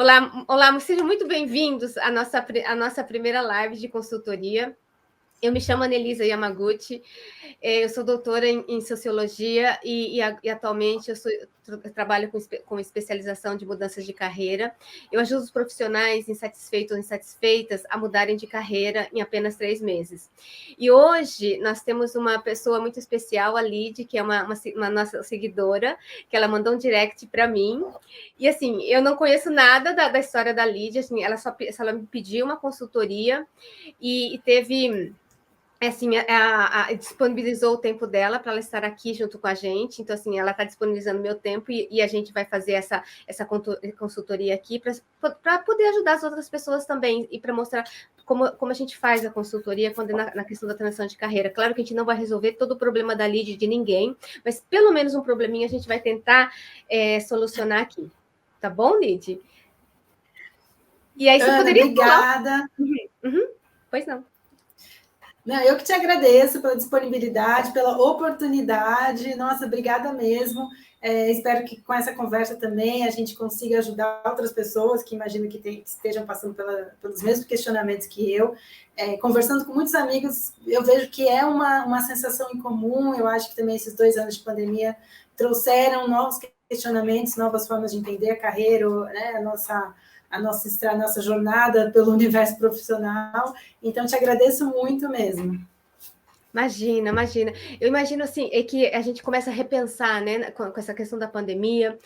Olá, olá, sejam muito bem-vindos à nossa primeira live de consultoria. Eu me chamo Anelisa Yamaguchi, eu sou doutora em Sociologia e atualmente eu trabalho com especialização de mudanças de carreira. Eu ajudo os profissionais insatisfeitos ou insatisfeitas a mudarem de carreira em apenas 3 meses. E hoje nós temos uma pessoa muito especial, a Lid, que é uma nossa seguidora, que ela mandou um direct para mim. E assim, eu não conheço nada da história da Lid, assim, ela me pediu uma consultoria e teve... Assim, disponibilizou o tempo dela para ela estar aqui junto com a gente. Então, assim, ela está disponibilizando meu tempo e a gente vai fazer essa consultoria aqui para poder ajudar as outras pessoas também e para mostrar como a gente faz a consultoria quando na questão da transição de carreira. Claro que a gente não vai resolver todo o problema da Lid de ninguém, mas pelo menos um probleminha a gente vai tentar solucionar aqui. Tá bom, Lid? E aí, você Ana, poderia obrigada. Pois não. Não, eu que te agradeço pela disponibilidade, pela oportunidade. Nossa, obrigada mesmo. Espero que com essa conversa também a gente consiga ajudar outras pessoas que imagino que estejam passando pelos mesmos questionamentos que eu. Conversando com muitos amigos, eu vejo que é uma sensação em comum. Eu acho que também esses 2 anos de pandemia trouxeram novos questionamentos, novas formas de entender a carreira, né, a nossa jornada pelo universo profissional. Então, te agradeço muito mesmo. Imagina, imagina. Eu imagino assim, que a gente começa a repensar, né, com essa questão da pandemia,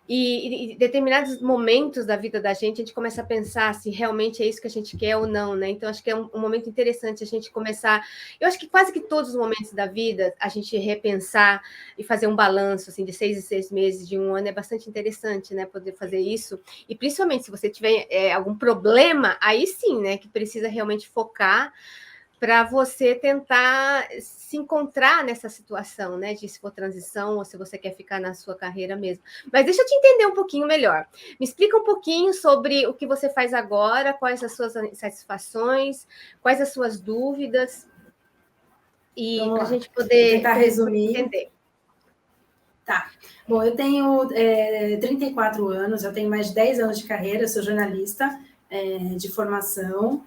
e determinados momentos da vida da gente, a gente começa a pensar se realmente é isso que a gente quer ou não, né? Então, acho que é um momento interessante a gente começar. Eu acho que quase que todos os momentos da vida, a gente repensar e fazer um balanço assim, de 6 em 6 meses, de um ano, é bastante interessante, né? Poder fazer isso. E principalmente se você tiver algum problema, aí sim, né? Que precisa realmente focar para você tentar se encontrar nessa situação, né? De se for transição ou se você quer ficar na sua carreira mesmo. Mas deixa eu te entender um pouquinho melhor. Me explica um pouquinho sobre o que você faz agora, quais as suas satisfações, quais as suas dúvidas, e para a gente poder tentar resumir. entender. Tá. Bom, eu tenho 34 anos, já tenho mais de 10 anos de carreira, sou jornalista de formação.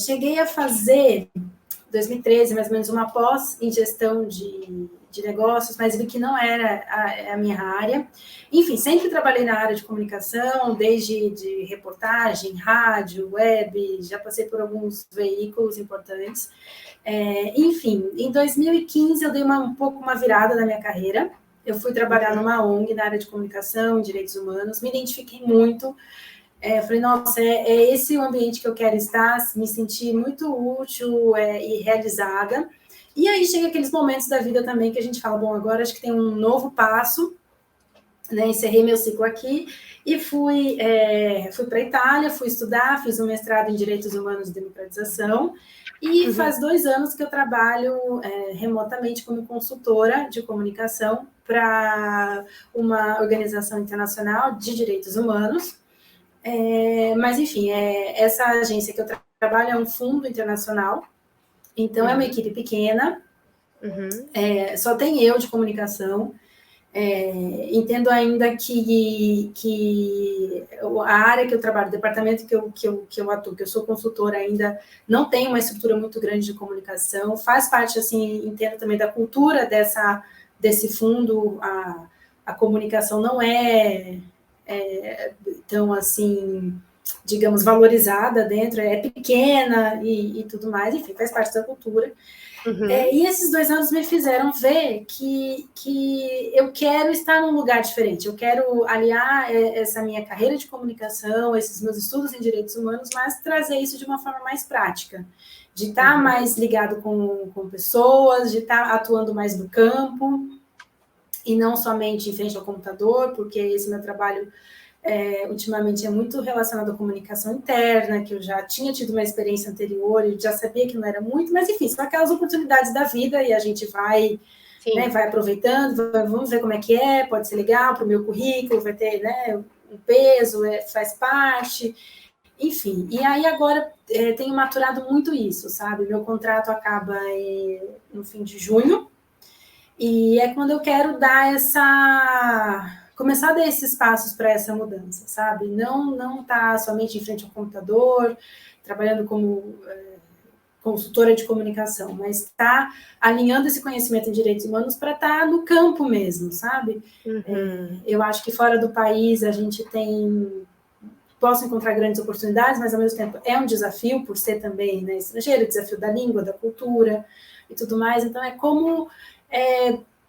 Cheguei a fazer, em 2013, mais ou menos, uma pós em gestão de negócios, mas vi que não era a minha área. Enfim, sempre trabalhei na área de comunicação, desde de reportagem, rádio, web, já passei por alguns veículos importantes. Enfim, em 2015 eu dei um pouco uma virada na minha carreira. Eu fui trabalhar numa ONG na área de comunicação, direitos humanos, me identifiquei muito. Falei, nossa, é esse o ambiente que eu quero estar, me sentir muito útil e realizada. E aí chega aqueles momentos da vida também que a gente fala, bom, agora acho que tem um novo passo, né? Encerrei meu ciclo aqui e fui para a Itália, fui estudar, fiz um mestrado em Direitos Humanos e Democratização, e faz 2 anos que eu trabalho remotamente como consultora de comunicação para uma organização internacional de direitos humanos. Mas, enfim, essa agência que eu trabalho é um fundo internacional, então é uma equipe pequena, só tem eu de comunicação. Entendo ainda que a área que eu trabalho, o departamento que eu atuo, que eu sou consultora, ainda não tem uma estrutura muito grande de comunicação, faz parte, assim, entendo também da cultura desse fundo, a comunicação não é tão, assim, digamos, valorizada dentro, é pequena e tudo mais, enfim, faz parte da cultura. E esses 2 anos me fizeram ver que eu quero estar num lugar diferente, eu quero aliar essa minha carreira de comunicação, esses meus estudos em direitos humanos, mas trazer isso de uma forma mais prática, de estar mais ligado com pessoas, de estar atuando mais no campo, e não somente em frente ao computador, porque esse meu trabalho ultimamente é muito relacionado à comunicação interna, que eu já tinha tido uma experiência anterior e já sabia que não era muito, mas enfim, são aquelas oportunidades da vida e a gente vai, né, vai aproveitando, vamos ver como é que pode ser legal para o meu currículo, vai ter, né, um peso, faz parte, enfim. E aí agora tenho maturado muito isso, sabe? Meu contrato acaba no fim de junho, e é quando eu quero dar começar a dar esses passos para essa mudança, sabe? Não tá somente em frente ao computador, trabalhando como consultora de comunicação, mas está alinhando esse conhecimento em direitos humanos para estar no campo mesmo, sabe? Eu acho que fora do país a gente posso encontrar grandes oportunidades, mas ao mesmo tempo é um desafio por ser também, né, estrangeiro, desafio da língua, da cultura e tudo mais. Então é como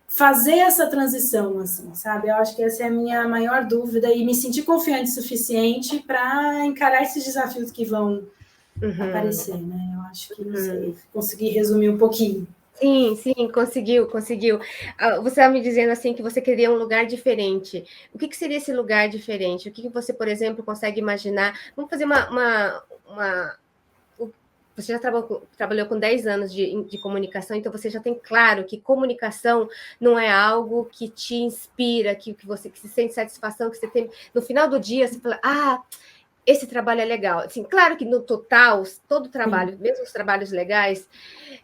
fazer essa transição, assim, sabe? Eu acho que essa é a minha maior dúvida e me sentir confiante o suficiente para encarar esses desafios que vão aparecer, né? Eu acho que, não sei, consegui resumir um pouquinho. Sim, conseguiu. Você estava me dizendo assim que você queria um lugar diferente. O que seria esse lugar diferente? O que você, por exemplo, consegue imaginar? Vamos fazer você já trabalhou com 10 anos de comunicação, então você já tem claro que comunicação não é algo que te inspira, que se sente satisfação, que você tem. No final do dia, você fala, esse trabalho é legal. Assim, claro que no total, todo trabalho, mesmo os trabalhos legais,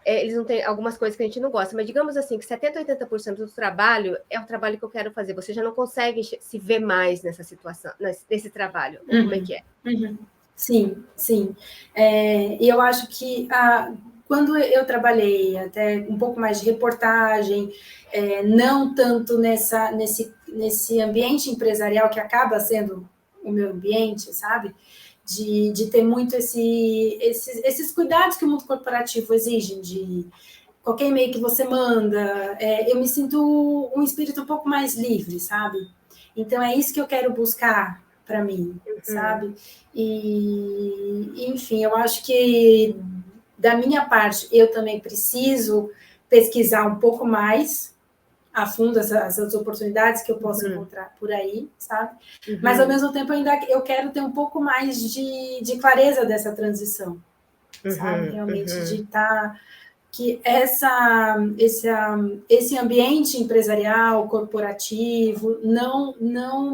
eles não têm algumas coisas que a gente não gosta, mas digamos assim, que 70%, 80% do trabalho é o trabalho que eu quero fazer. Você já não consegue se ver mais nessa situação, nesse trabalho. Como é que é? Sim. E eu acho que quando eu trabalhei até um pouco mais de reportagem, não tanto nesse ambiente empresarial que acaba sendo o meu ambiente, sabe? De ter muito esses cuidados que o mundo corporativo exige, de qualquer e-mail que você manda, eu me sinto um espírito um pouco mais livre, sabe? Então é isso que eu quero buscar para mim, sabe? E, enfim, eu acho que da minha parte eu também preciso pesquisar um pouco mais a fundo essas oportunidades que eu posso encontrar por aí, sabe? Mas, ao mesmo tempo, eu quero ter um pouco mais de clareza dessa transição, sabe? Realmente de estar... que esse ambiente empresarial, corporativo, não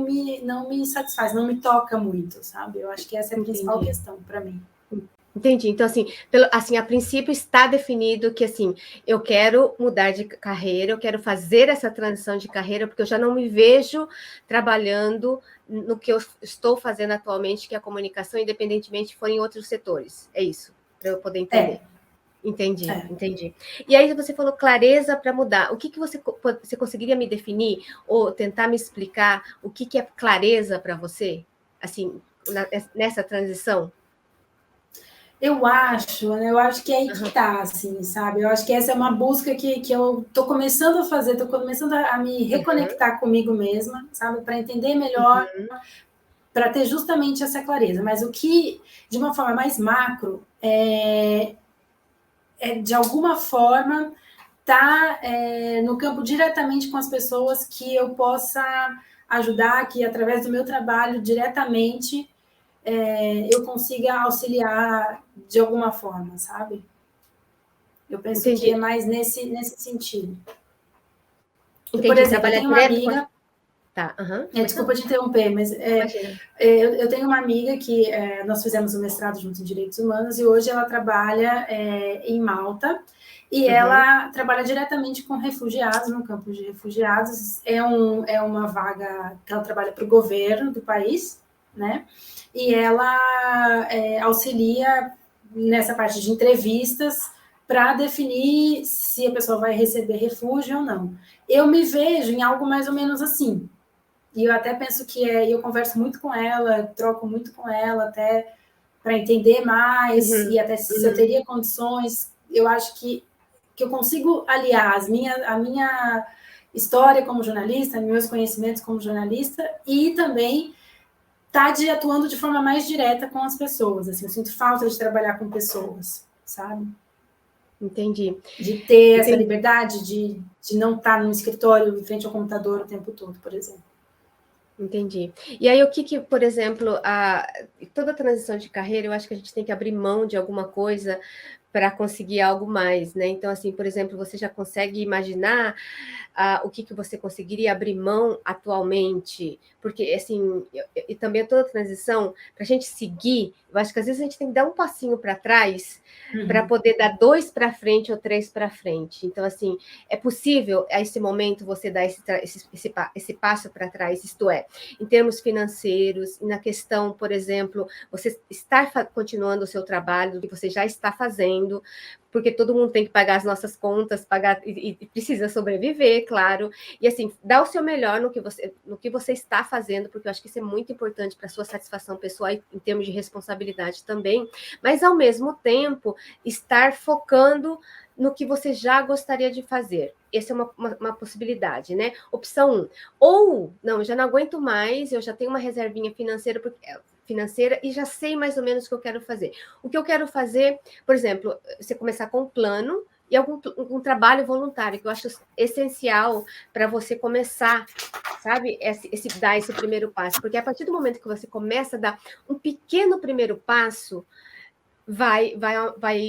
me satisfaz, não me toca muito, sabe? Eu acho que essa é a principal questão para mim. Entendi. Então, assim, a princípio está definido que, assim, eu quero mudar de carreira, eu quero fazer essa transição de carreira, porque eu já não me vejo trabalhando no que eu estou fazendo atualmente, que é a comunicação, independentemente se for em outros setores. É isso, para eu poder entender. Entendi. E aí você falou clareza para mudar. O que você conseguiria me definir ou tentar me explicar o que é clareza para você, assim, nessa transição? Eu acho que é aí que tá, assim, sabe? Eu acho que essa é uma busca que eu tô começando a fazer, tô começando a me reconectar comigo mesma, sabe? Para entender melhor, para ter justamente essa clareza. Mas o que, de uma forma mais macro, de alguma forma, tá no campo diretamente com as pessoas que eu possa ajudar, que através do meu trabalho diretamente eu consiga auxiliar de alguma forma, sabe? Eu penso que é mais nesse sentido. Por exemplo, eu tenho uma amiga... Desculpa te interromper, mas eu tenho uma amiga que nós fizemos um mestrado junto em Direitos Humanos e hoje ela trabalha em Malta e ela trabalha diretamente com refugiados, no campo de refugiados. É uma vaga que ela trabalha para o governo do país, né? E ela auxilia nessa parte de entrevistas para definir se a pessoa vai receber refúgio ou não. Eu me vejo em algo mais ou menos assim. E eu até penso que eu converso muito com ela, troco muito com ela, até para entender mais, e até se eu teria condições. Eu acho que eu consigo aliar a minha história como jornalista, meus conhecimentos como jornalista, e também atuando de forma mais direta com as pessoas. Assim, eu sinto falta de trabalhar com pessoas, sabe? Entendi. De ter essa liberdade de não estar no escritório em frente ao computador o tempo todo, por exemplo. Entendi. E aí, por exemplo, toda transição de carreira, eu acho que a gente tem que abrir mão de alguma coisa para conseguir algo mais, né? Então, assim, por exemplo, você já consegue imaginar o que você conseguiria abrir mão atualmente? Porque, assim, e também toda transição, para a gente seguir, eu acho que às vezes a gente tem que dar um passinho para trás para poder dar 2 para frente ou 3 para frente. Então, assim, é possível, a esse momento, você dar esse passo para trás, isto é, em termos financeiros, na questão, por exemplo, você estar continuando o seu trabalho, que você já está fazendo, porque todo mundo tem que pagar as nossas contas, pagar e precisa sobreviver, claro. E assim, dá o seu melhor no que você está fazendo, porque eu acho que isso é muito importante para a sua satisfação pessoal e em termos de responsabilidade também, mas ao mesmo tempo estar focando no que você já gostaria de fazer. Essa é uma possibilidade, né? Opção 1. Ou, não, eu já não aguento mais, eu já tenho uma reservinha financeira e já sei mais ou menos o que eu quero fazer. O que eu quero fazer, por exemplo, você começar com um plano e algum trabalho voluntário, que eu acho essencial para você começar, sabe, dar esse primeiro passo. Porque a partir do momento que você começa a dar um pequeno primeiro passo, vai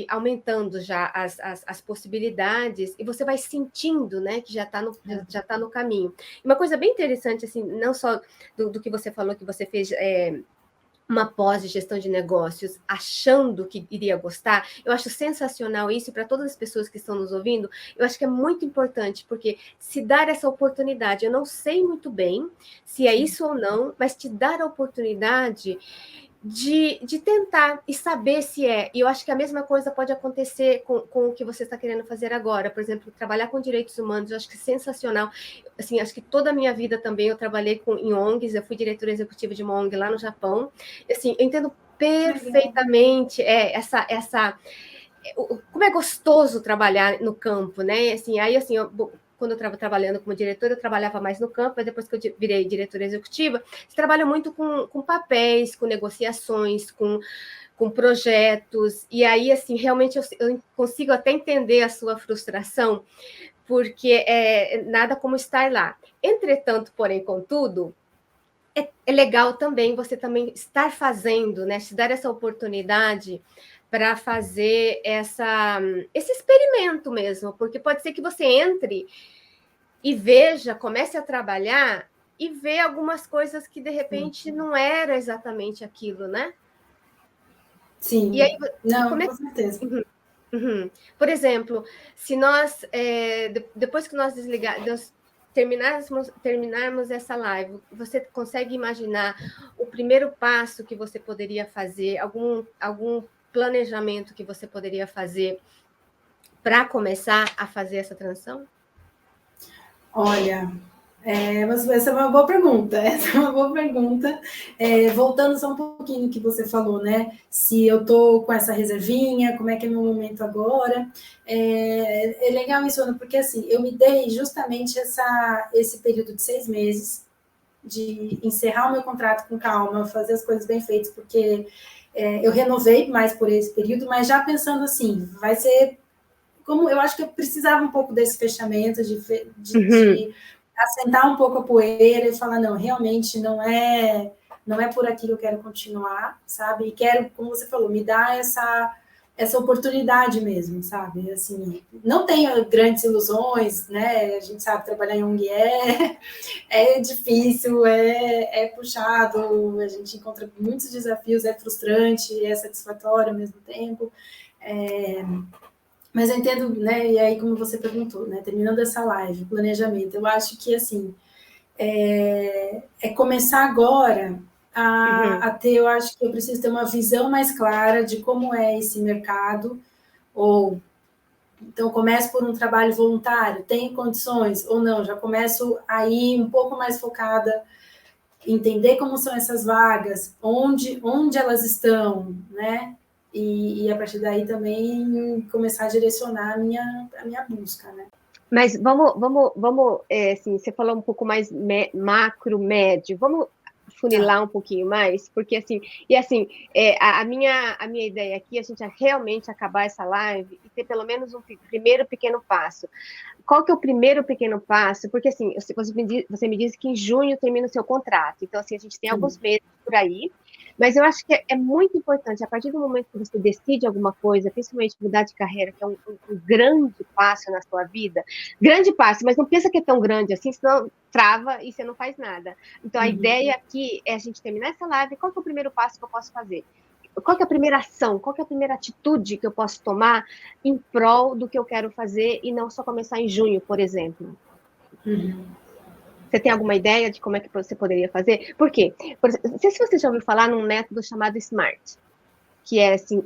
aumentando já as possibilidades e você vai sentindo, né, que já está no caminho. Uma coisa bem interessante, assim, não só do que você falou, que você fez uma pós de gestão de negócios achando que iria gostar, eu acho sensacional isso para todas as pessoas que estão nos ouvindo, eu acho que é muito importante, porque se dar essa oportunidade, eu não sei muito bem se é isso ou não, mas te dar a oportunidade de tentar e saber se é. E eu acho que a mesma coisa pode acontecer com o que você está querendo fazer agora. Por exemplo, trabalhar com direitos humanos, eu acho que é sensacional. Assim, acho que toda a minha vida também eu trabalhei em ONGs, eu fui diretora executiva de uma ONG lá no Japão. Assim, eu entendo perfeitamente como é gostoso trabalhar no campo, né? Assim, aí, assim, quando eu estava trabalhando como diretora, eu trabalhava mais no campo, mas depois que eu virei diretora executiva, você trabalha muito com papéis, com negociações, com projetos, e aí, assim, realmente eu consigo até entender a sua frustração, porque nada como estar lá. Entretanto, porém, contudo, é legal também você também estar fazendo, né? Se dar essa oportunidade para fazer esse experimento mesmo, porque pode ser que você entre e veja, comece a trabalhar e vê algumas coisas que de repente não era exatamente aquilo, né? Sim, e aí, não, com certeza. Uhum, uhum. Por exemplo, se nós, depois que nós terminarmos essa live, você consegue imaginar o primeiro passo que você poderia fazer, algum planejamento que você poderia fazer para começar a fazer essa transição? Olha, essa é uma boa pergunta. Essa é uma boa pergunta. Voltando só um pouquinho no que você falou, né? Se eu estou com essa reservinha, como é que é meu momento agora? É legal isso, Ana, porque assim, eu me dei justamente esse período de 6 meses de encerrar o meu contrato com calma, fazer as coisas bem feitas, porque eu renovei mais por esse período, mas já pensando assim, vai ser como eu acho que eu precisava um pouco desse fechamento, de assentar um pouco a poeira e falar, não, realmente não é por aqui que eu quero continuar, sabe? E quero, como você falou, me dar essa oportunidade mesmo, sabe? Assim, não tenho grandes ilusões, né? A gente sabe trabalhar em ONG é difícil, é puxado, a gente encontra muitos desafios, é frustrante, é satisfatório ao mesmo tempo. Mas eu entendo, né? E aí, como você perguntou, né? Terminando essa live, planejamento, eu acho que assim começar agora a ter, eu acho que eu preciso ter uma visão mais clara de como é esse mercado, ou então começo por um trabalho voluntário, tenho condições ou não, já começo a ir um pouco mais focada em entender como são essas vagas, onde elas estão, né? E a partir daí também começar a direcionar a minha busca, né? Mas vamos assim, você falou um pouco mais macro, médio, vamos funilar um pouquinho mais, porque assim, a minha ideia aqui é a gente realmente acabar essa live e ter pelo menos um primeiro pequeno passo. Qual que é o primeiro pequeno passo? Porque assim, você me disse que em junho termina o seu contrato, então assim, a gente tem alguns meses por aí, Mas eu acho que é muito importante, a partir do momento que você decide alguma coisa, principalmente mudar de carreira, que é um grande passo na sua vida, grande passo, mas não pensa que é tão grande assim, senão trava e você não faz nada. Então, a ideia aqui é a gente terminar essa live, qual que é o primeiro passo que eu posso fazer? Qual que é a primeira ação, qual que é a primeira atitude que eu posso tomar em prol do que eu quero fazer e não só começar em junho, por exemplo? Você tem alguma ideia de como é que você poderia fazer? Por quê? Não sei se você já ouviu falar num método chamado SMART, que é assim,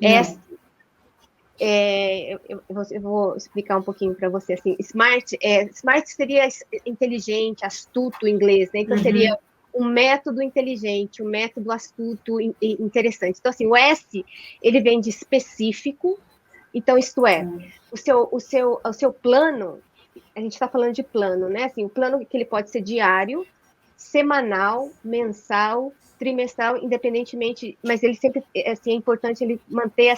eu vou explicar um pouquinho para você, assim, SMART seria inteligente, astuto em inglês, né? Então seria um método inteligente, um método astuto e interessante. Então, assim, o S, ele vem de específico, então, isto é, o seu plano, a gente está falando de plano, né? Assim, o plano que ele pode ser diário, semanal, mensal, trimestral, independentemente, mas ele sempre, assim, é importante ele manter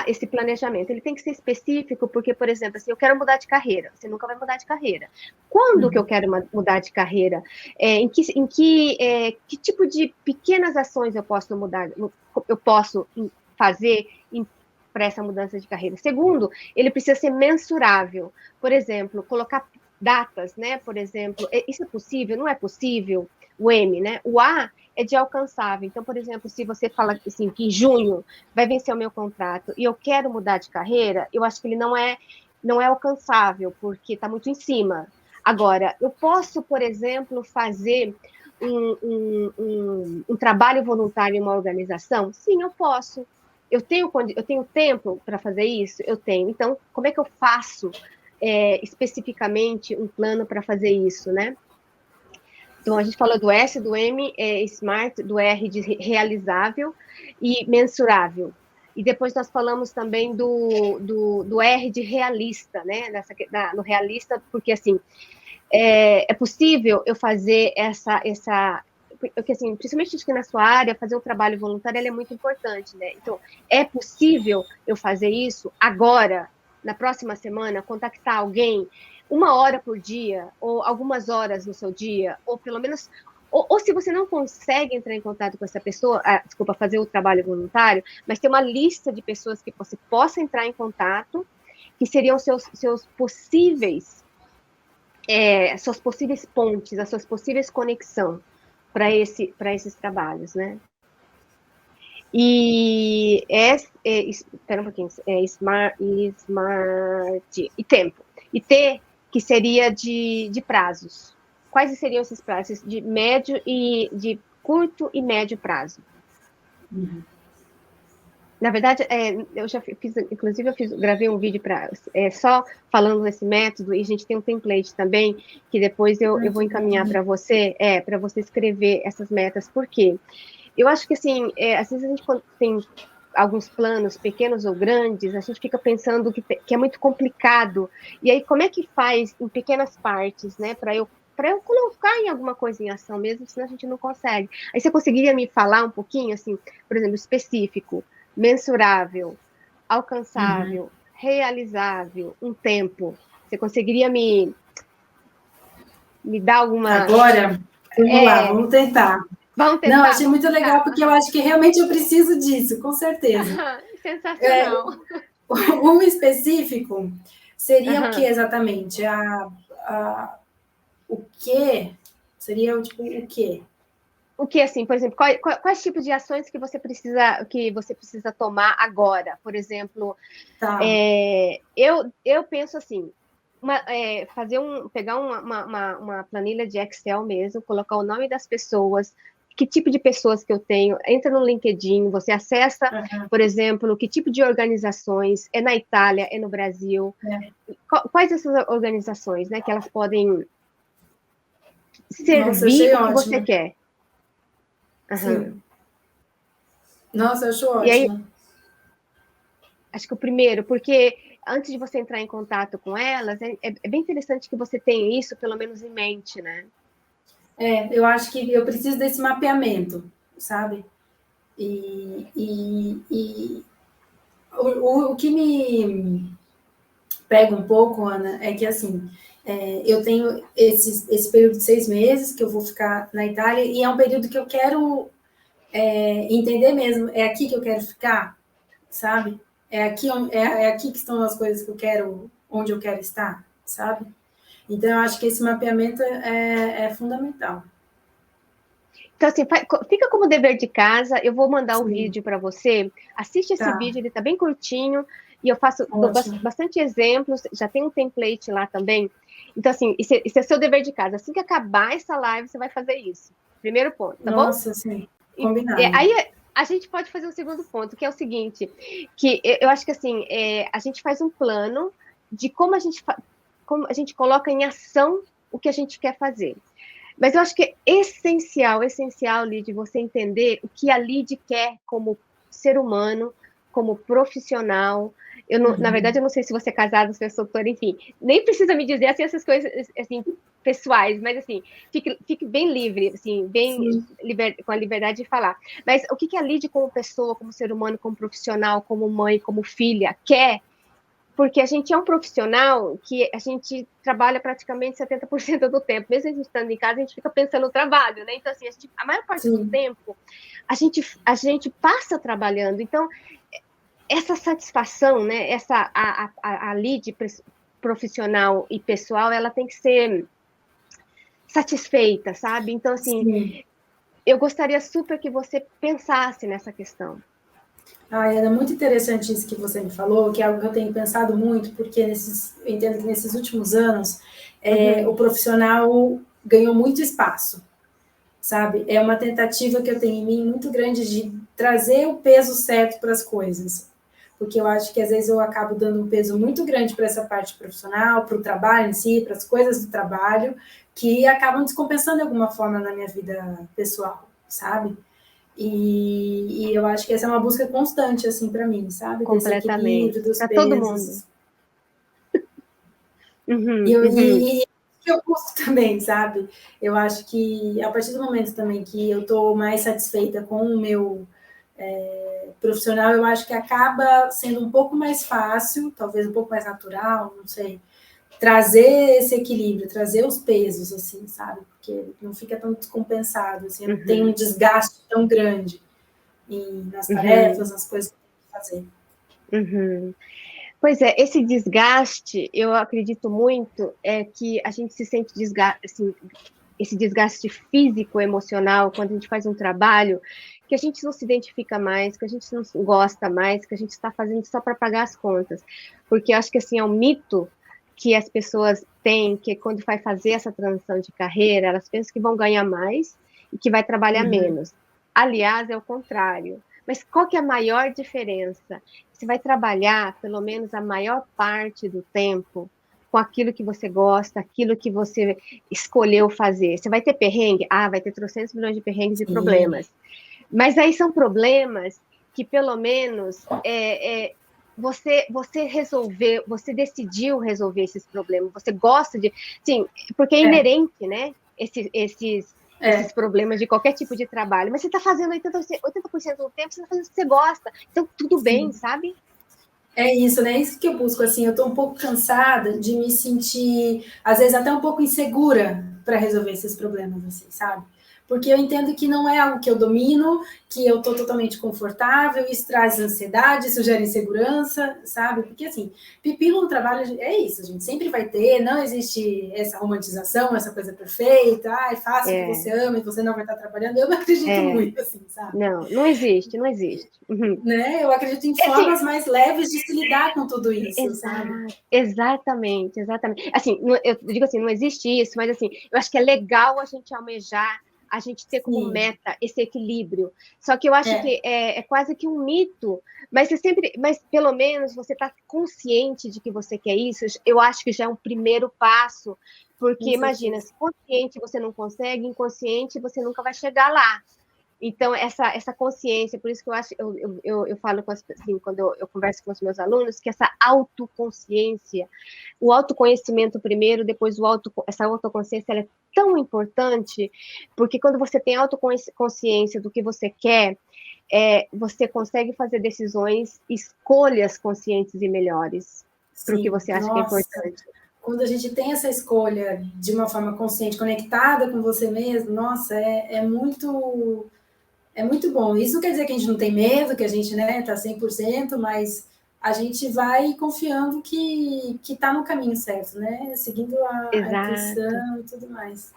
esse planejamento. Ele tem que ser específico, porque, por exemplo, assim, eu quero mudar de carreira. Você nunca vai mudar de carreira. Quando que eu quero mudar de carreira? Que tipo de pequenas ações eu posso fazer para essa mudança de carreira? Segundo, ele precisa ser mensurável. Por exemplo, colocar datas, né? Por exemplo, isso é possível? Não é possível? O M, né? O A é de alcançável. Então, por exemplo, se você fala assim, que em junho vai vencer o meu contrato e eu quero mudar de carreira, eu acho que ele não é alcançável, porque está muito em cima. Agora, eu posso, por exemplo, fazer um trabalho voluntário em uma organização? Sim, eu posso. Eu tenho tempo para fazer isso? Eu tenho. Então, como é que eu faço especificamente um plano para fazer isso, né? Então, a gente falou do S, do M, SMART, do R de realizável e mensurável. E depois nós falamos também do R de realista, né? No realista, porque, assim, é possível eu fazer porque, assim, principalmente aqui na sua área, fazer o trabalho voluntário é muito importante, né? Então, é possível eu fazer isso agora, na próxima semana, contactar alguém 1 hora por dia, ou algumas horas no seu dia, ou pelo menos... Ou se você não consegue entrar em contato com essa pessoa, fazer o trabalho voluntário, mas ter uma lista de pessoas que você possa entrar em contato, que seriam seus possíveis suas possíveis pontes, as suas possíveis conexões para esses trabalhos, né? E espera um pouquinho, smart e tempo. E T, que seria de prazos. Quais seriam esses prazos? De médio e de curto e médio prazo. Na verdade, eu já fiz, inclusive gravei um vídeo só falando desse método, e a gente tem um template também, que depois eu vou encaminhar para você escrever essas metas. Por quê? Eu acho que, assim, às vezes a gente, quando tem alguns planos, pequenos ou grandes, a gente fica pensando que é muito complicado. E aí, como é que faz em pequenas partes, né, para eu colocar em alguma coisa em ação mesmo, senão a gente não consegue. Aí você conseguiria me falar um pouquinho, assim, por exemplo, específico, mensurável, alcançável, realizável, um tempo? Você conseguiria me dar alguma... Agora, vamos lá, vamos tentar. Vamos tentar. Não, achei muito legal, porque eu acho que realmente eu preciso disso, com certeza. Sensacional. O específico seria o que exatamente? O que? Seria tipo o quê? O que, assim, por exemplo, quais tipos de ações que você precisa tomar agora? Por exemplo, eu penso assim, pegar uma planilha de Excel mesmo, colocar o nome das pessoas, que tipo de pessoas que eu tenho, entra no LinkedIn, você acessa, por exemplo, que tipo de organizações, é na Itália, é no Brasil, quais essas organizações, né, que elas podem servir o que você quer. Sim. Nossa, eu acho ótimo. E aí, acho que o primeiro, porque antes de você entrar em contato com elas, é bem interessante que você tenha isso, pelo menos, em mente, né? Eu acho que eu preciso desse mapeamento, sabe? E o que me pega um pouco, Ana, é que, assim, Eu tenho esse período de 6 meses que eu vou ficar na Itália, e é um período que eu quero entender mesmo, é aqui que eu quero ficar, sabe? É aqui que estão as coisas que eu quero, onde eu quero estar, sabe? Então, eu acho que esse mapeamento é fundamental. Então, assim, fica como dever de casa, eu vou mandar o Sim. vídeo para você, assiste esse vídeo, ele está bem curtinho, e eu dou bastante exemplos, já tem um template lá também. Então, assim, esse é seu dever de casa. Assim que acabar essa live, você vai fazer isso. Primeiro ponto, tá bom? Nossa, sim, combinado. Aí a gente pode fazer um segundo ponto, que é o seguinte, que eu acho que, assim, a gente faz um plano de como a gente coloca em ação o que a gente quer fazer. Mas eu acho que é essencial, Lid, você entender o que a Lid quer como ser humano, como profissional. Na verdade, eu não sei se você é casada, se é solteira, enfim. Nem precisa me dizer assim, essas coisas assim, pessoais, mas assim, fique bem livre, assim, com a liberdade de falar. Mas o que a Lid como pessoa, como ser humano, como profissional, como mãe, como filha, quer? Porque a gente é um profissional que a gente trabalha praticamente 70% do tempo. Mesmo a gente estando em casa, a gente fica pensando no trabalho, né? Então, assim, a maior parte do tempo, a gente passa trabalhando. Então, essa satisfação, né? A lead profissional e pessoal, ela tem que ser satisfeita, sabe? Então, assim, eu gostaria super que você pensasse nessa questão. Era muito interessante isso que você me falou, que é algo que eu tenho pensado muito, porque eu entendo que nesses últimos anos o profissional ganhou muito espaço, sabe? É uma tentativa que eu tenho em mim muito grande de trazer o peso certo para as coisas, porque eu acho que às vezes eu acabo dando um peso muito grande para essa parte profissional, para o trabalho em si, para as coisas do trabalho, que acabam descompensando de alguma forma na minha vida pessoal, sabe? E eu acho que essa é uma busca constante, assim, para mim, sabe? Completamente. Desse equilíbrio dos pra pesos. Todo mundo. E que eu busco também, sabe? Eu acho que a partir do momento também que eu estou mais satisfeita com o meu profissional, eu acho que acaba sendo um pouco mais fácil, talvez um pouco mais natural, não sei, trazer esse equilíbrio, trazer os pesos, assim, sabe? Porque não fica tão descompensado, assim, não tem um desgaste tão grande nas tarefas, nas coisas que tem que fazer. Pois é, esse desgaste, eu acredito muito, é que a gente se sente assim, esse desgaste físico, emocional, quando a gente faz um trabalho que a gente não se identifica mais, que a gente não gosta mais, que a gente está fazendo só para pagar as contas. Porque eu acho que, assim, é um mito que as pessoas têm, que quando vai fazer essa transição de carreira, elas pensam que vão ganhar mais e que vai trabalhar menos. Aliás, é o contrário. Mas qual que é a maior diferença? Você vai trabalhar, pelo menos a maior parte do tempo, com aquilo que você gosta, aquilo que você escolheu fazer. Você vai ter perrengue? Vai ter 300 milhões de perrengues e problemas. Mas aí são problemas que, pelo menos, você resolveu, você decidiu resolver esses problemas, você gosta de... Sim, porque é inerente, né? Esses problemas de qualquer tipo de trabalho. Mas você está fazendo 80% do tempo, você está fazendo o que você gosta. Então, tudo bem, sabe? É isso, né? Isso que eu busco, assim, eu tô um pouco cansada de me sentir, às vezes, até um pouco insegura para resolver esses problemas, assim, sabe? Porque eu entendo que não é algo que eu domino, que eu tô totalmente confortável, isso traz ansiedade, isso gera insegurança, sabe? Porque, assim, pepino no trabalho é isso, a gente sempre vai ter, não existe essa romantização, essa coisa perfeita, faça o que você ama e você não vai estar trabalhando, eu não acredito muito, assim, sabe? Não existe. Né? Eu acredito em formas mais leves de se lidar com tudo isso, sabe? Exatamente. Assim, eu digo assim, não existe isso, mas assim, eu acho que é legal a gente almejar, a gente ter como meta esse equilíbrio. Só que eu acho que é quase que um mito, mas pelo menos você está consciente de que você quer isso, eu acho que já é um primeiro passo, porque imagina, se consciente você não consegue, inconsciente você nunca vai chegar lá. Então, essa consciência, por isso que eu falo assim, quando eu converso com os meus alunos, que essa autoconsciência, o autoconhecimento primeiro, depois essa autoconsciência, ela é tão importante, porque quando você tem autoconsciência do que você quer, você consegue fazer decisões, escolhas conscientes e melhores para o que você acha que é importante. quando a gente tem essa escolha de uma forma consciente, conectada com você mesmo, nossa, é muito bom. Isso não quer dizer que a gente não tem medo, que a gente, né, tá 100%, mas a gente vai confiando que está no caminho certo, né? Seguindo a intuição e tudo mais.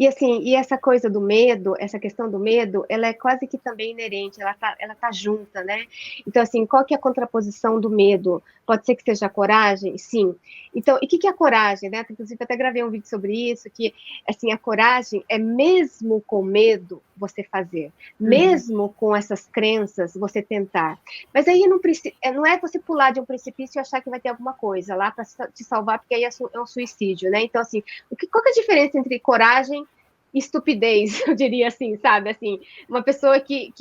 Assim, e essa coisa do medo, essa questão do medo, ela é quase que também inerente, ela tá junta, né? Então, assim, qual que é a contraposição do medo? Pode ser que seja a coragem? Sim. Então, e o que é a coragem, né? Inclusive, até gravei um vídeo sobre isso, que, assim, a coragem é mesmo com medo você fazer, mesmo com essas crenças você tentar. Mas aí não é você pular de um precipício e achar que vai ter alguma coisa lá para te salvar, porque aí é um suicídio, né? Então, assim, qual que é a diferença entre coragem e estupidez, eu diria assim, sabe? Assim, uma pessoa que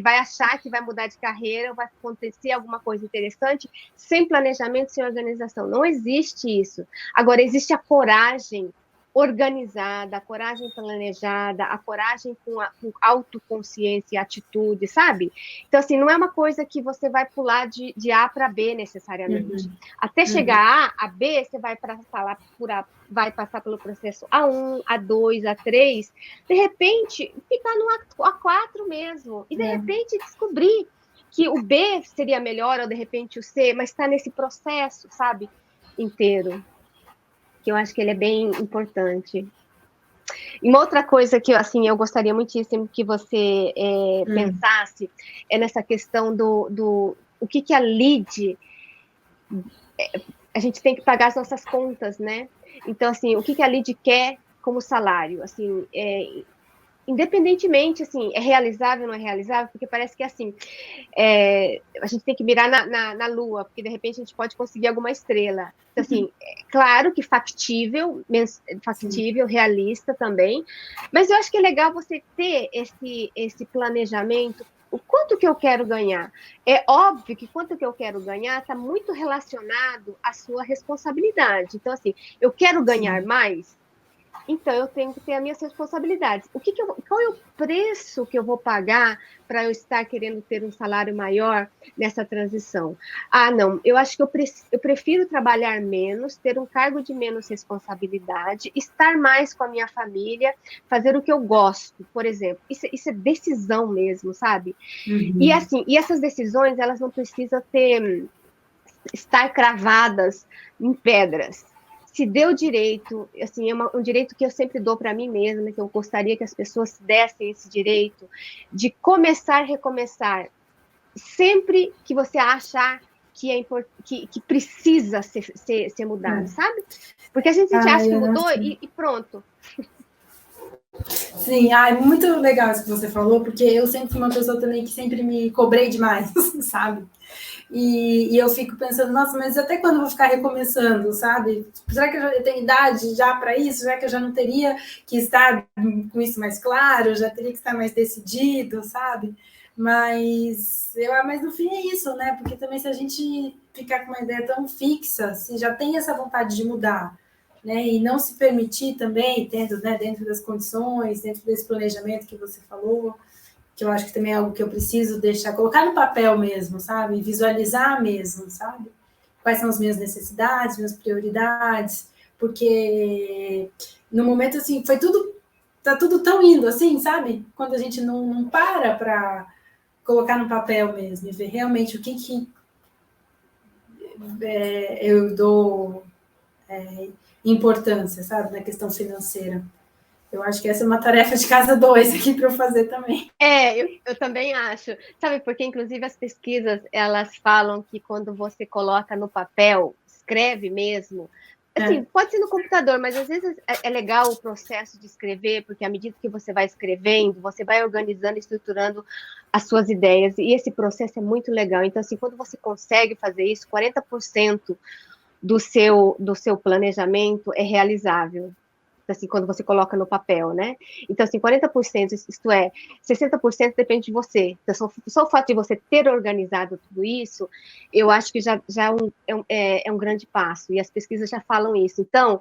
vai achar que vai mudar de carreira, vai acontecer alguma coisa interessante, sem planejamento, sem organização. Não existe isso. Agora, existe a coragem organizada, a coragem planejada, a coragem com autoconsciência e atitude, sabe? Então, assim, não é uma coisa que você vai pular de A para B necessariamente. Até chegar a B, você vai passar pelo processo A1, A2, A3, de repente, ficar no A4 mesmo, e de repente descobrir que o B seria melhor, ou de repente o C, mas está nesse processo, sabe, inteiro, que eu acho que ele é bem importante. E uma outra coisa que, assim, eu gostaria muitíssimo que você pensasse é nessa questão do o que a lead... A gente tem que pagar as nossas contas, né? Então, assim, o que a lead quer como salário? Assim, independentemente, assim, é realizável ou não é realizável, porque parece que, assim, a gente tem que mirar na Lua, porque, de repente, a gente pode conseguir alguma estrela. Então, assim, claro que factível, realista também, mas eu acho que é legal você ter esse planejamento. O quanto que eu quero ganhar? É óbvio que quanto que eu quero ganhar está muito relacionado à sua responsabilidade. Então, assim, eu quero ganhar mais, então eu tenho que ter as minhas responsabilidades. Qual é o preço que eu vou pagar para eu estar querendo ter um salário maior nessa transição? Ah, não, eu acho que eu prefiro trabalhar menos, ter um cargo de menos responsabilidade, estar mais com a minha família, fazer o que eu gosto, por exemplo. Isso é decisão mesmo, sabe? E assim, e essas decisões, elas não precisam estar cravadas em pedras. Se deu direito, assim, é um direito que eu sempre dou para mim mesma, que eu gostaria que as pessoas dessem esse direito de começar e recomeçar, sempre que você achar que precisa ser mudado, sabe? Porque a gente acha que mudou e pronto. Sim, é muito legal isso que você falou, porque eu sempre fui uma pessoa também que sempre me cobrei demais, sabe? E eu fico pensando, nossa, mas até quando eu vou ficar recomeçando, sabe? Será que eu já tenho idade já para isso? Será que eu já não teria que estar com isso mais claro? Já teria que estar mais decidido, sabe? Mas no fim é isso, né? Porque também se a gente ficar com uma ideia tão fixa, se já tem essa vontade de mudar, né? E não se permitir também, né, dentro das condições, dentro desse planejamento que você falou, que eu acho que também é algo que eu preciso deixar, colocar no papel mesmo, sabe? Visualizar mesmo, sabe? Quais são as minhas necessidades, minhas prioridades, porque no momento, assim, tá tudo tão indo, assim, sabe? Quando a gente não para colocar no papel mesmo e ver realmente o que eu dou importância, sabe? Na questão financeira. Eu acho que essa é uma tarefa de casa 2 aqui para eu fazer também. Eu também acho. Sabe, porque inclusive as pesquisas, elas falam que quando você coloca no papel, escreve mesmo, assim, pode ser no computador, mas às vezes é legal o processo de escrever, porque à medida que você vai escrevendo, você vai organizando, estruturando as suas ideias, e esse processo é muito legal. Então, assim, quando você consegue fazer isso, 40% do seu planejamento é realizável. assim, quando você coloca no papel, né? Então, assim, 40%, isto é, 60% depende de você. Então, só o fato de você ter organizado tudo isso, eu acho que já é um grande passo, e as pesquisas já falam isso. Então,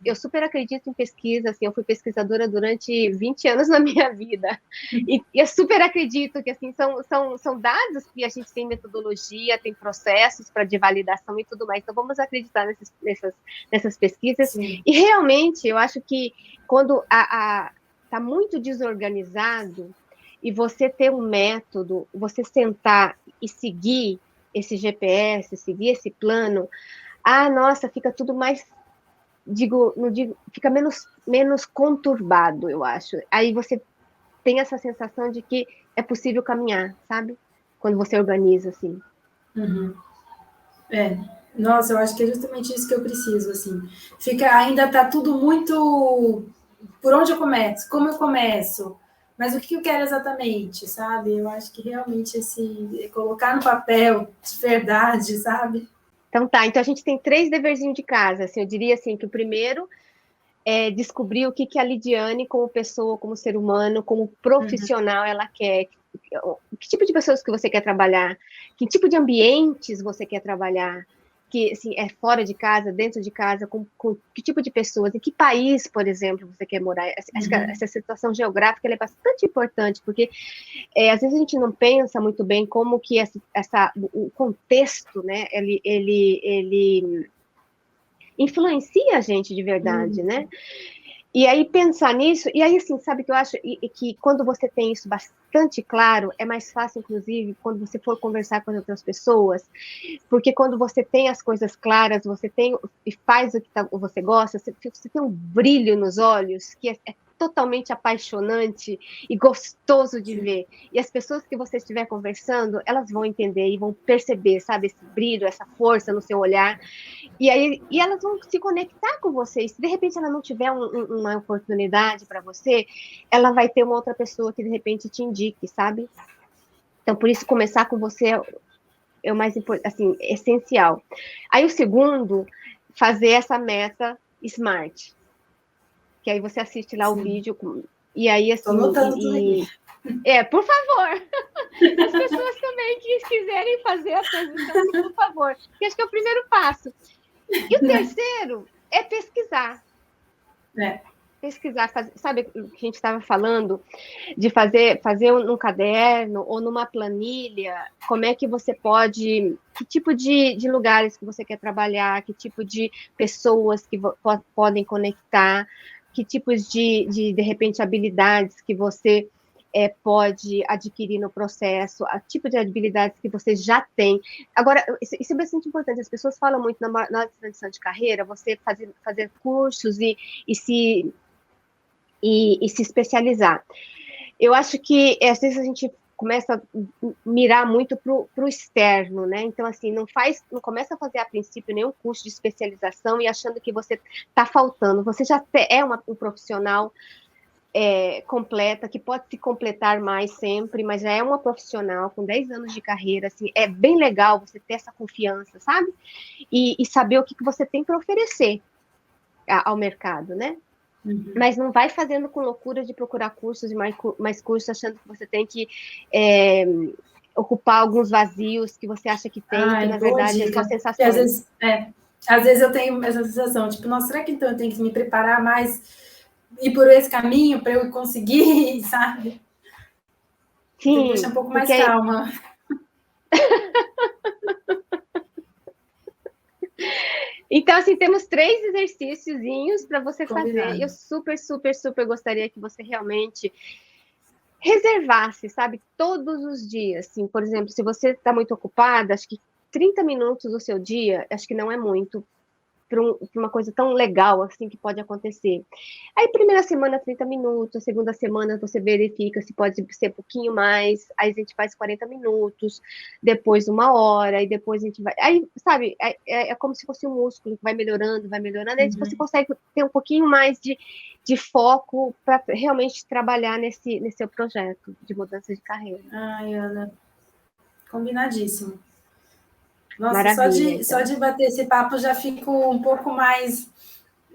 eu super acredito em pesquisa, assim, eu fui pesquisadora durante 20 anos na minha vida, e eu super acredito que, assim, são dados que a gente tem metodologia, tem processos de validação e tudo mais, então vamos acreditar nessas pesquisas. Sim. E realmente, eu acho que quando está muito desorganizado e você ter um método, você sentar e seguir esse GPS, seguir esse plano, nossa, fica tudo mais, fica menos conturbado, eu acho. Aí você tem essa sensação de que é possível caminhar, sabe? Quando você organiza, assim. Uhum. Nossa, eu acho que é justamente isso que eu preciso, assim. Ainda tá tudo muito... Por onde eu começo? Como eu começo? Mas o que eu quero exatamente, sabe? Eu acho que realmente colocar no papel de verdade, sabe? Então tá, então a gente tem 3 deverzinhos de casa, assim, eu diria assim, que o primeiro é descobrir o que a Lidiane, como pessoa, como ser humano, como profissional, ela quer. Que tipo de pessoas que você quer trabalhar? Que tipo de ambientes você quer trabalhar? Que, assim, é fora de casa, dentro de casa, com que tipo de pessoas? Em que país, por exemplo, você quer morar? Acho que essa situação geográfica ela é bastante importante, porque às vezes a gente não pensa muito bem como que o contexto, né, ele influencia a gente de verdade, né? E aí pensar nisso, e aí assim, sabe que eu acho que quando você tem isso bastante claro, é mais fácil, inclusive, quando você for conversar com as outras pessoas, porque quando você tem as coisas claras, você tem e faz o que você gosta, você tem um brilho nos olhos que é totalmente apaixonante e gostoso de ver. E as pessoas que você estiver conversando, elas vão entender e vão perceber, sabe, esse brilho, essa força no seu olhar. E elas vão se conectar com você. E se de repente ela não tiver uma oportunidade para você, ela vai ter uma outra pessoa que de repente te indique, sabe? Então, por isso, começar com você é o mais assim, essencial. Aí o segundo, fazer essa meta SMART. Que aí você assiste lá o vídeo. E aí, assim. Tô notando tudo aqui. Por favor. As pessoas também que quiserem fazer a transição, por favor. Que acho que é o primeiro passo. E o terceiro é pesquisar. Pesquisar, sabe o que a gente estava falando? De fazer num caderno ou numa planilha, como é que você pode... Que tipo de lugares que você quer trabalhar, que tipo de pessoas que podem conectar, que tipos de repente, habilidades que você pode adquirir no processo, a tipo de habilidades que você já tem. Agora, isso é bastante importante, as pessoas falam muito na transição de carreira, você fazer cursos e se especializar. Eu acho que, às vezes, a gente começa a mirar muito para o externo, né? Então, assim, não começa a fazer, a princípio, nenhum curso de especialização e achando que você está faltando. Você já é um profissional completa, que pode se completar mais sempre, mas já é uma profissional com 10 anos de carreira, assim, é bem legal você ter essa confiança, sabe? E saber o que você tem para oferecer ao mercado, né? Uhum. Mas não vai fazendo com loucura de procurar cursos e mais cursos, achando que você tem que ocupar alguns vazios que você acha que tem, que na verdade é só sensação. Às vezes eu tenho essa sensação, tipo, nossa, será que então eu tenho que me preparar mais, ir por esse caminho para eu conseguir, sabe? Sim, tem que deixar um pouco mais calma. Então, assim, temos 3 exercíciozinhos para você fazer. E eu super, super, super gostaria que você realmente reservasse, sabe, todos os dias. Assim, por exemplo, se você está muito ocupada, acho que 30 minutos do seu dia, acho que não é muito para uma coisa tão legal assim que pode acontecer. Aí, primeira semana, 30 minutos, a segunda semana você verifica se pode ser um pouquinho mais, aí a gente faz 40 minutos, depois 1 hora, e depois a gente vai... Aí, sabe, é como se fosse um músculo que vai melhorando, aí você consegue ter um pouquinho mais de foco para realmente trabalhar nesse seu projeto de mudança de carreira. Ai, Ana, combinadíssimo. Nossa, maravilha, só de bater esse papo já fico um pouco mais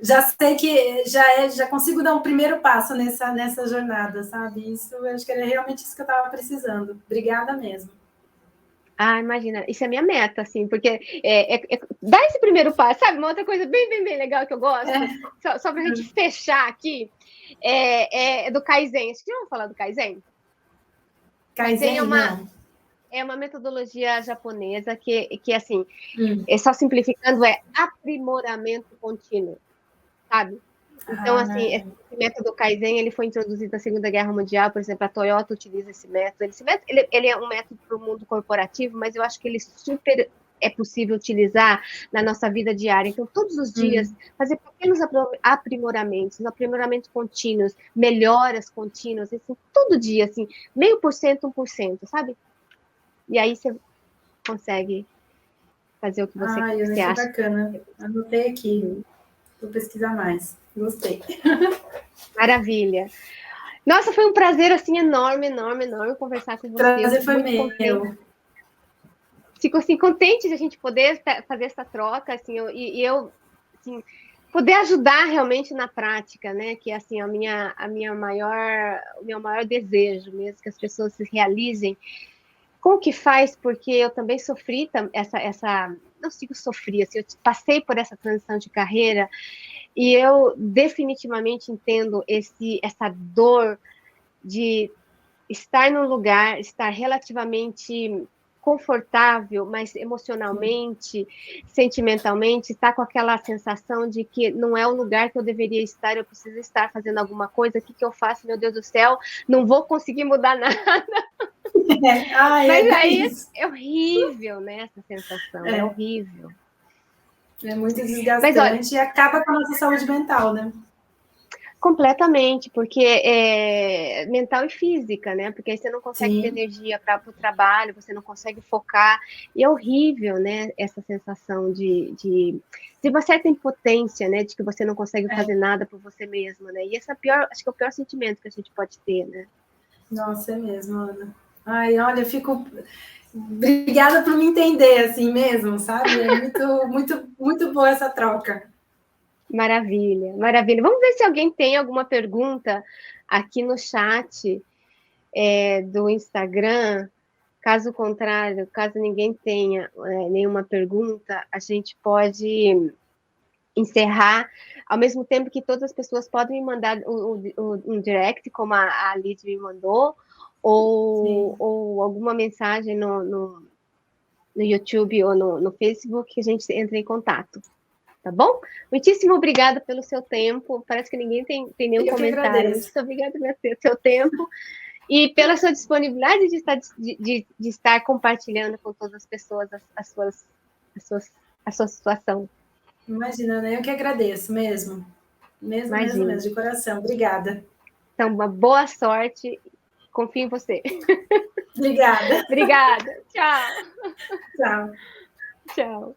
já sei que já consigo dar um primeiro passo nessa jornada, sabe? Isso, eu acho que era realmente isso que eu estava precisando. Obrigada mesmo. Ah, imagina, isso é minha meta, assim, porque dar esse primeiro passo, sabe? Uma outra coisa bem legal que eu gosto, só para a gente fechar aqui, é do Kaizen. Acho que já vou falar do Kaizen? Kaizen é uma metodologia japonesa que assim, só simplificando, é aprimoramento contínuo, sabe? Então, assim, esse método Kaizen, ele foi introduzido na Segunda Guerra Mundial, por exemplo, a Toyota utiliza esse método. Esse método, ele é um método para o mundo corporativo, mas eu acho que ele super é possível utilizar na nossa vida diária. Então, todos os dias, fazer pequenos aprimoramentos contínuos, melhoras contínuas, assim, todo dia, assim, 0,5%, 1%, sabe? E aí você consegue fazer o que você acha. Bacana. Anotei aqui. Vou pesquisar mais. Gostei. Maravilha. Nossa, foi um prazer, assim, enorme conversar com você. O prazer foi meu. Fico, assim, contente de a gente poder fazer essa troca, assim, eu assim, poder ajudar realmente na prática, né? Que, assim, o meu maior desejo mesmo, que as pessoas se realizem. Como que faz? Porque eu também sofri não digo sofri, assim, eu passei por essa transição de carreira e eu definitivamente entendo essa dor de estar num lugar, estar relativamente confortável, mas emocionalmente, sentimentalmente, estar com aquela sensação de que não é o lugar que eu deveria estar, eu preciso estar fazendo alguma coisa, o que eu faço, meu Deus do céu, não vou conseguir mudar nada. Mas aí é horrível, né, essa sensação, é horrível. É muito desgastante. Mas, olha, e acaba com a nossa saúde mental, né? Completamente, porque é mental e física, né? Porque aí você não consegue ter energia para o trabalho, você não consegue focar. E é horrível, né? Essa sensação de uma certa impotência, né? De que você não consegue fazer nada por você mesma, né? E esse acho que é o pior sentimento que a gente pode ter, né? Nossa, é mesmo, Ana. Ai, olha, eu fico... Obrigada por me entender assim mesmo, sabe? É muito boa essa troca. Maravilha. Vamos ver se alguém tem alguma pergunta aqui no chat do Instagram. Caso contrário, caso ninguém tenha nenhuma pergunta, a gente pode encerrar, ao mesmo tempo que todas as pessoas podem me mandar um direct, como a Liz me mandou, ou alguma mensagem no YouTube ou no Facebook, que a gente entre em contato. Tá bom? Muitíssimo obrigada pelo seu tempo. Parece que ninguém tem nenhum comentário. Muito obrigada pelo seu tempo e pela sua disponibilidade de estar compartilhando com todas as pessoas a sua situação. Imagina, né? Eu que agradeço mesmo. Mesmo, de coração. Obrigada. Então, uma boa sorte. Confio em você. Obrigada. Obrigada. Tchau. Tchau. Tchau.